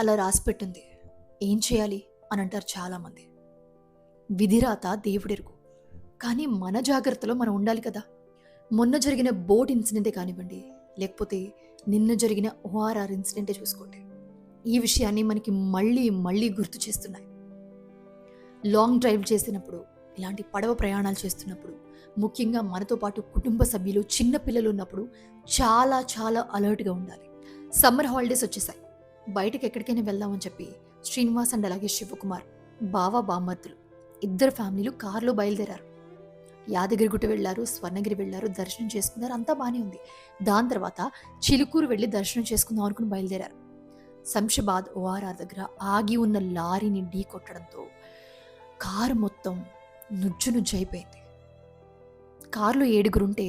అలా రాసిపెట్టుంది. ఏం చేయాలి అని అంటారు చాలామంది. విధిరాత దేవుడెరుగు. కానీ మన జాగ్రత్తలో మనం ఉండాలి కదా. మొన్న జరిగిన బోట్ ఇన్సిడెంటే కానివ్వండి, లేకపోతే నిన్న జరిగిన ఓఆర్ఆర్ ఇన్సిడెంటే చూసుకోండి, ఈ విషయాన్ని మనకి మళ్ళీ మళ్ళీ గుర్తు చేస్తున్నాయి. లాంగ్ డ్రైవ్ చేసినప్పుడు, ఇలాంటి పడవ ప్రయాణాలు చేస్తున్నప్పుడు, ముఖ్యంగా మనతో పాటు కుటుంబ సభ్యులు, చిన్న పిల్లలు ఉన్నప్పుడు చాలా చాలా అలర్ట్గా ఉండాలి. సమ్మర్ హాలిడేస్ వచ్చేసాయి. బయటకు ఎక్కడికైనా వెళ్దామని చెప్పి శ్రీనివాస్ అండ్ అలాగే శివకుమార్, బావ బామ్మర్తులు ఇద్దరు ఫ్యామిలీలు కారులో బయలుదేరారు. యాదగిరిగుట్ట వెళ్ళారు, స్వర్ణగిరి వెళ్ళారు, దర్శనం చేసుకున్నారు, అంతా బాగానే ఉంది. దాని తర్వాత చిలుకూరు వెళ్ళి దర్శనం చేసుకుందాం అనుకుని బయలుదేరారు. శంషాబాద్ ఓఆర్ఆర్ దగ్గర ఆగి ఉన్న లారీని ఢీ కొట్టడంతో కారు మొత్తం నుజ్జు నుజ్జు అయిపోయింది. కారులో 7 ఉంటే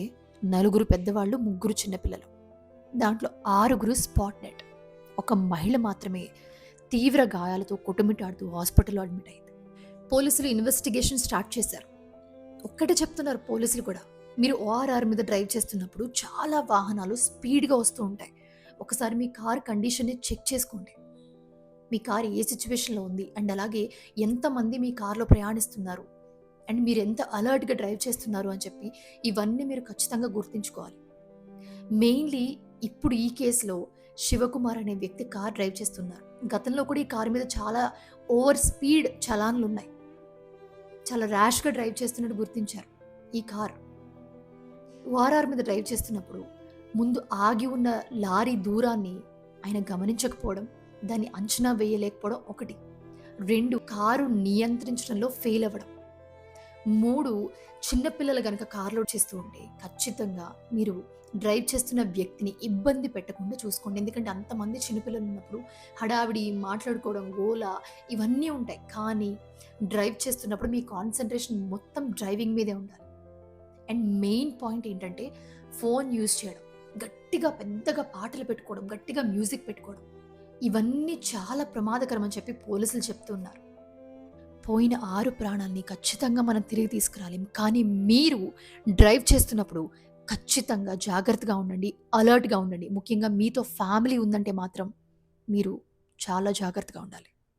4 పెద్దవాళ్ళు, 3 చిన్నపిల్లలు. దాంట్లో 6 స్పాట్ నెట్. ఒక మహిళ మాత్రమే తీవ్ర గాయాలతో కొట్టుమిట్టాడుతూ హాస్పిటల్లో అడ్మిట్ అయింది. పోలీసులు ఇన్వెస్టిగేషన్ స్టార్ట్ చేశారు. ఒక్కటే చెప్తున్నారు పోలీసులు కూడా, మీరు ఓఆర్ఆర్ మీద డ్రైవ్ చేస్తున్నప్పుడు చాలా వాహనాలు స్పీడ్గా వస్తూ ఉంటాయి. ఒకసారి మీ కార్ కండిషన్ని చెక్ చేసుకోండి. మీ కార్ ఏ సిచ్యువేషన్లో ఉంది అండ్ అలాగే ఎంతమంది మీ కార్లో ప్రయాణిస్తున్నారు అండ్ మీరు ఎంత అలర్ట్గా డ్రైవ్ చేస్తున్నారు అని చెప్పి ఇవన్నీ మీరు ఖచ్చితంగా గుర్తుంచుకోవాలి. మెయిన్లీ ఇప్పుడు ఈ కేసులో శివకుమార్ అనే వ్యక్తి కార్ డ్రైవ్ చేస్తున్నారు. గతంలో కూడా ఈ కారు మీద చాలా ఓవర్ స్పీడ్ చలాన్లు ఉన్నాయి. చాలా ర్యాష్గా డ్రైవ్ చేస్తున్నట్టు గుర్తించారు. ఈ కార్ ఓఆర్ఆర్ మీద డ్రైవ్ చేస్తున్నప్పుడు ముందు ఆగి ఉన్న లారీ దూరాన్ని ఆయన గమనించకపోవడం, దాన్ని అంచనా వేయలేకపోవడం ఒకటి. 2, కారు నియంత్రించడంలో ఫెయిల్ అవ్వడం. 3, చిన్నపిల్లలు కనుక కార్లో చేస్తూ ఉంటే ఖచ్చితంగా మీరు డ్రైవ్ చేస్తున్న వ్యక్తిని ఇబ్బంది పెట్టకుండా చూసుకోండి. ఎందుకంటే అంతమంది చిన్నపిల్లలు ఉన్నప్పుడు హడావిడి, మాట్లాడుకోవడం, గోల ఇవన్నీ ఉంటాయి. కానీ డ్రైవ్ చేస్తున్నప్పుడు మీ కాన్సన్ట్రేషన్ మొత్తం డ్రైవింగ్ మీదే ఉండాలి. అండ్ మెయిన్ పాయింట్ ఏంటంటే ఫోన్ యూజ్ చేయడం, గట్టిగా పెద్దగా పాటలు పెట్టుకోవడం, గట్టిగా మ్యూజిక్ పెట్టుకోవడం, ఇవన్నీ చాలా ప్రమాదకరం అని చెప్పి పోలీసులు చెప్తున్నారు. పోయిన 6 ప్రాణాలని ఖచ్చితంగా మనం తిరిగి తీసుకురాలేం. కానీ మీరు డ్రైవ్ చేస్తున్నప్పుడు ఖచ్చితంగా జాగ్రత్తగా ఉండండి, అలర్ట్గా ఉండండి. ముఖ్యంగా మీతో ఫ్యామిలీ ఉందంటే మాత్రం మీరు చాలా జాగ్రత్తగా ఉండాలి.